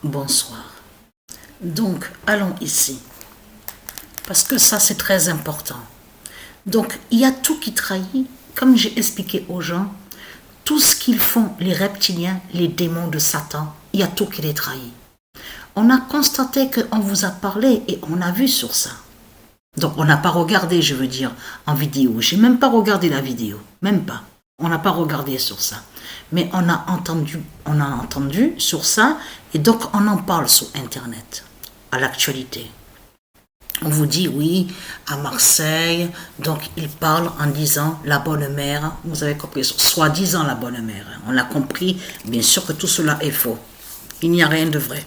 bonsoir. Donc, allons ici. Parce que ça, c'est très important. Donc, il y a tout qui trahit. Comme j'ai expliqué aux gens, tout ce qu'ils font, les reptiliens, les démons de Satan, il y a tout qui les trahit. On a constaté qu'on vous a parlé et on a vu sur ça. Donc, on n'a pas regardé, je veux dire, en vidéo. Je n'ai même pas regardé la vidéo. Même pas. On n'a pas regardé sur ça. Mais on a entendu sur ça et donc on en parle sur Internet, à l'actualité. On vous dit, oui, à Marseille, donc ils parlent en disant la bonne mère, vous avez compris, soi-disant la bonne mère. On a compris, bien sûr que tout cela est faux. Il n'y a rien de vrai.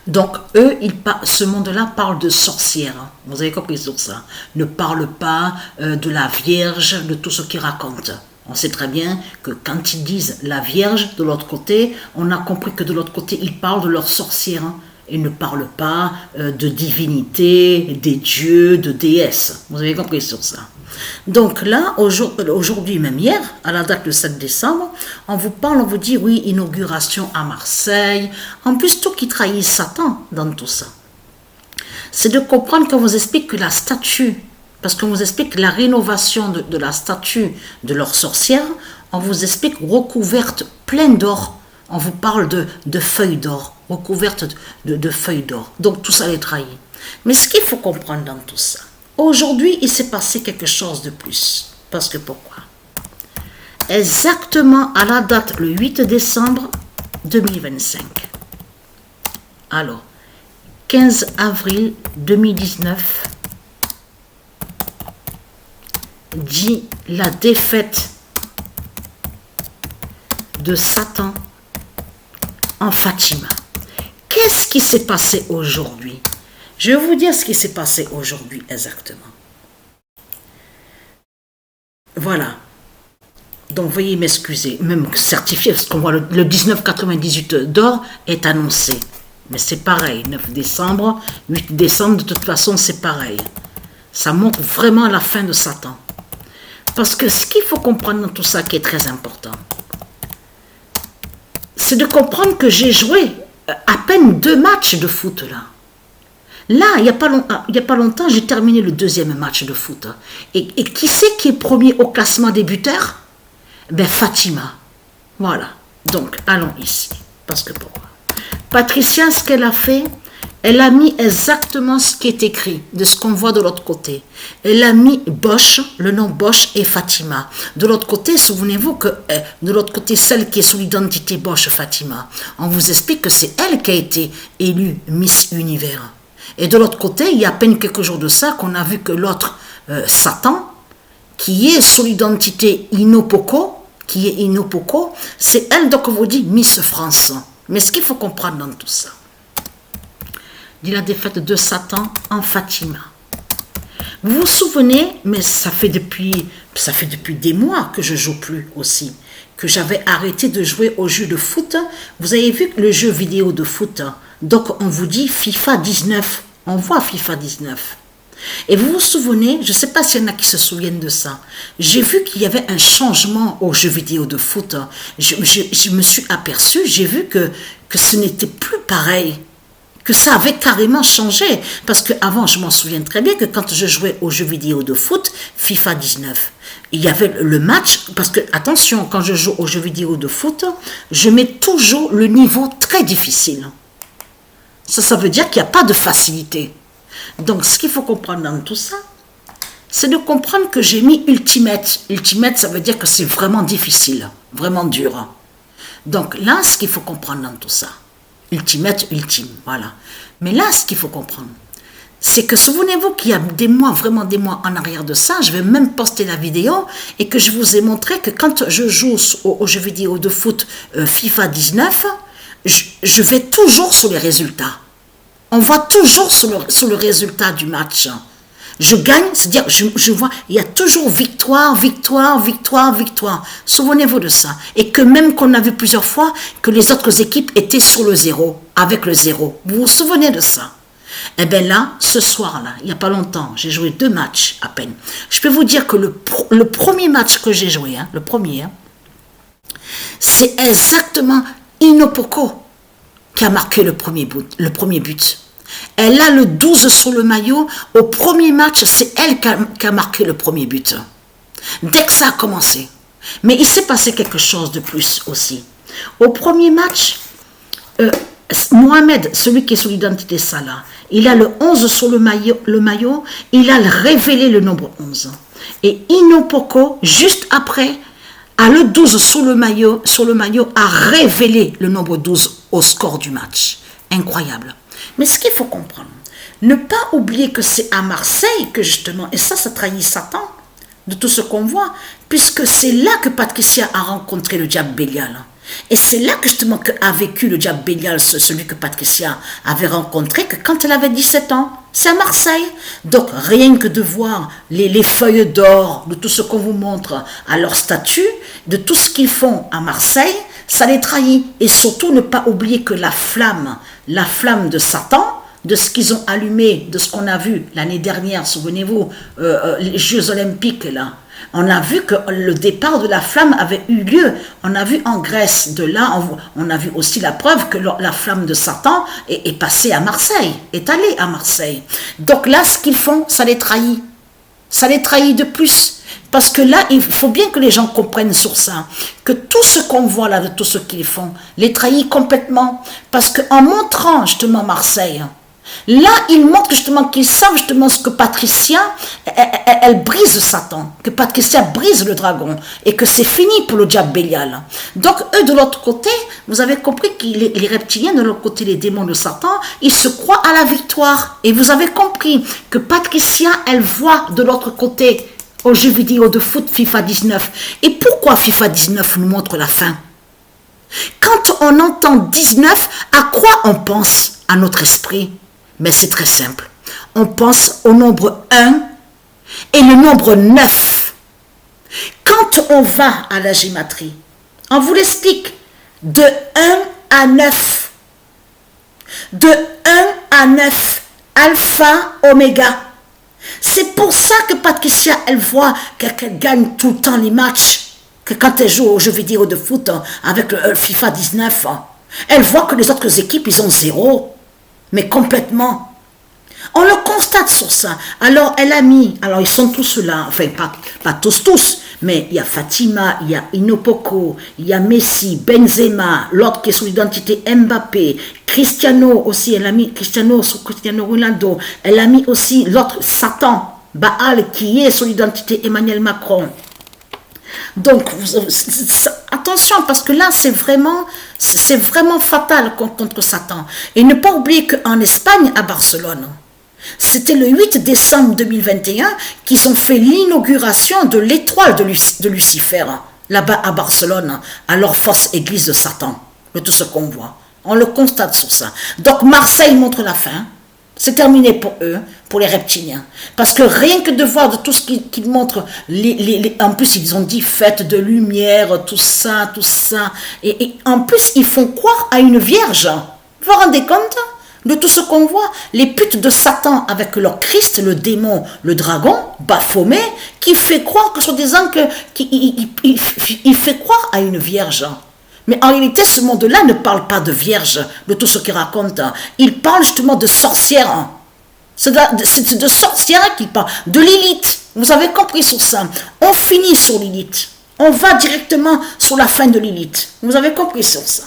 Donc, eux, ce monde-là parle de sorcières. Vous avez compris sur ça. Ne parle pas de la Vierge, de tout ce qu'ils racontent. On sait très bien que quand ils disent la Vierge, de l'autre côté, on a compris que de l'autre côté, ils parlent de leurs sorcières. Ils ne parlent pas de divinité, des dieux, de déesses. Vous avez compris sur ça. Donc là, aujourd'hui, même hier, à la date du 7 décembre, on vous parle, on vous dit, oui, inauguration à Marseille. En plus, tout qui trahit Satan dans tout ça. C'est de comprendre qu'on vous explique que la statue, parce qu'on vous explique la rénovation de la statue de leur sorcière, on vous explique recouverte pleine d'or. On vous parle de feuilles d'or, recouvertes de feuilles d'or. Donc tout ça les trahit. Mais ce qu'il faut comprendre dans tout ça, aujourd'hui, il s'est passé quelque chose de plus. Parce que pourquoi? Exactement à la date, le 8 décembre 2025. Alors, 15 avril 2019, dit la défaite de Satan en Fatima. Qu'est-ce qui s'est passé aujourd'hui? Je vais vous dire ce qui s'est passé aujourd'hui exactement. Voilà. Donc, veuillez m'excuser, même certifié, parce qu'on voit le 1998 d'or est annoncé. Mais c'est pareil, 9 décembre, 8 décembre, de toute façon, c'est pareil. Ça montre vraiment la fin de Satan. Parce que ce qu'il faut comprendre dans tout ça qui est très important, c'est de comprendre que j'ai joué à peine 2 matchs de foot là. Là, il n'y a pas longtemps, j'ai terminé le 2e match de foot. Et qui c'est qui est premier au classement des buteurs? Ben Fatima. Voilà. Donc, allons ici. Parce que pourquoi? Patricia, ce qu'elle a fait, elle a mis exactement ce qui est écrit, de ce qu'on voit de l'autre côté. Elle a mis Bosch, le nom Bosch et Fatima. De l'autre côté, souvenez-vous que de l'autre côté, celle qui est sous l'identité Bosch, Fatima, on vous explique que c'est elle qui a été élue Miss Univers. Et de l'autre côté, il y a à peine quelques jours de ça qu'on a vu que l'autre, Satan, qui est sous l'identité Inopoko, c'est elle donc on vous dit Miss France. Mais ce qu'il faut comprendre dans tout ça, dit la défaite de Satan en Fatima. Vous vous souvenez, mais ça fait depuis des mois que je joue plus aussi, que j'avais arrêté de jouer aux jeux de foot. Vous avez vu le jeu vidéo de foot, donc on vous dit FIFA 19, on voit FIFA 19. Et vous vous souvenez, je ne sais pas s'il y en a qui se souviennent de ça, j'ai vu qu'il y avait un changement aux jeux vidéo de foot. Je me suis aperçu, j'ai vu que ce n'était plus pareil, que ça avait carrément changé. Parce qu'avant, je m'en souviens très bien que quand je jouais aux jeux vidéo de foot, FIFA 19, il y avait le match, parce que, attention, quand je joue aux jeux vidéo de foot, je mets toujours le niveau très difficile. Ça veut dire qu'il n'y a pas de facilité. Donc, ce qu'il faut comprendre dans tout ça, c'est de comprendre que j'ai mis Ultimate. Ultimate, ça veut dire que c'est vraiment difficile, vraiment dur. Donc là, ce qu'il faut comprendre dans tout ça, Ultimate, ultime, voilà. Mais là, ce qu'il faut comprendre, c'est que souvenez-vous qu'il y a des mois, vraiment des mois en arrière de ça, je vais même poster la vidéo et que je vous ai montré que quand je joue aux jeux vidéo de foot FIFA 19, je vais toujours sur les résultats. On voit toujours sur le résultat du match. Je gagne, c'est-à-dire, je vois, il y a toujours victoire, victoire, victoire, victoire. Souvenez-vous de ça. Et que même qu'on a vu plusieurs fois que les autres équipes étaient sur le 0, avec le 0. Vous vous souvenez de ça? Eh bien là, ce soir-là, il n'y a pas longtemps, j'ai joué 2 matchs à peine. Je peux vous dire que le premier match que j'ai joué, le premier, c'est exactement Inopoko qui a marqué le premier but. Elle a le 12 sur le maillot. Au premier match, c'est elle qui a marqué le premier but. Dès que ça a commencé. Mais il s'est passé quelque chose de plus aussi. Au premier match, Mohamed, celui qui est sur l'identité Salah, il a le 11 sur le maillot, il a révélé le nombre 11. Et Inopoko, juste après, a le 12 sur le maillot, a révélé le nombre 12 au score du match. Incroyable. Mais ce qu'il faut comprendre, ne pas oublier que c'est à Marseille que justement, et ça trahit Satan de tout ce qu'on voit, puisque c'est là que Patricia a rencontré le diable Bélial. Et c'est là que justement a vécu le diable Bélial, celui que Patricia avait rencontré que quand elle avait 17 ans. C'est à Marseille. Donc rien que de voir les feuilles d'or, de tout ce qu'on vous montre à leur statut, de tout ce qu'ils font à Marseille, ça les trahit. Et surtout ne pas oublier que la flamme de Satan, de ce qu'ils ont allumé, de ce qu'on a vu l'année dernière, souvenez-vous, les Jeux Olympiques là, on a vu que le départ de la flamme avait eu lieu. On a vu en Grèce, de là, on a vu aussi la preuve que la flamme de Satan est passée à Marseille, est allée à Marseille. Donc là, ce qu'ils font, ça les trahit. Ça les trahit de plus. Parce que là, il faut bien que les gens comprennent sur ça, que tout ce qu'on voit là, de tout ce qu'ils font, les trahit complètement. Parce qu'en montrant justement Marseille, là, ils montrent justement qu'ils savent justement ce que Patricia, elle brise Satan, que Patricia brise le dragon et que c'est fini pour le diable Bélial. Donc eux de l'autre côté, vous avez compris que les reptiliens de l'autre côté, les démons de Satan, ils se croient à la victoire. Et vous avez compris que Patricia, elle voit de l'autre côté aux jeux vidéo de foot FIFA 19. Et pourquoi FIFA 19 nous montre la fin? Quand on entend 19, à quoi on pense à notre esprit? Mais c'est très simple. On pense au nombre 1 et le nombre 9. Quand on va à la gématrie, on vous l'explique, de 1 à 9. De 1 à 9, alpha, oméga. C'est pour ça que Patricia, elle voit qu'elle gagne tout le temps les matchs. Que quand elle joue aux jeux vidéo de foot avec le FIFA 19, elle voit que les autres équipes, ils ont 0. Mais complètement. On le constate sur ça. Alors, elle a mis, alors ils sont tous là, enfin, pas tous, mais il y a Fatima, il y a Inopoko, il y a Messi, Benzema, l'autre qui est sous l'identité Mbappé, Cristiano aussi, elle a mis Cristiano sous Cristiano Ronaldo, elle a mis aussi l'autre Satan, Baal, qui est sous l'identité Emmanuel Macron. Donc, attention, parce que là, c'est vraiment fatal contre Satan. Et ne pas oublier qu'en Espagne, à Barcelone, c'était le 8 décembre 2021 qu'ils ont fait l'inauguration de l'étoile de Lucifer, là-bas à Barcelone, à leur fausse église de Satan, de tout ce qu'on voit. On le constate sur ça. Donc, Marseille montre la fin. C'est terminé pour eux, pour les reptiliens. Parce que rien que de voir de tout ce qu'ils montrent, en plus ils ont dit fête de lumière, tout ça. Et en plus ils font croire à une vierge. Vous vous rendez compte de tout ce qu'on voit? Les putes de Satan avec leur Christ, le démon, le dragon, Baphomet, qui fait croire que soi-disant il fait croire à une vierge. Mais en réalité, ce monde-là ne parle pas de vierge, de tout ce qu'il raconte. Il parle justement de sorcière. C'est de sorcière qu'il parle, de Lilith. Vous avez compris sur ça. On finit sur Lilith. On va directement sur la fin de Lilith. Vous avez compris sur ça.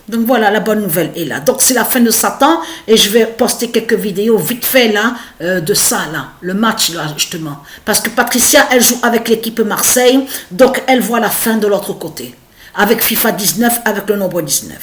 Donc voilà, la bonne nouvelle est là. Donc c'est la fin de Satan et je vais poster quelques vidéos vite fait là, de ça là, le match là justement. Parce que Patricia, elle joue avec l'équipe Marseille, donc elle voit la fin de l'autre côté. Avec FIFA 19, avec le nombre 19.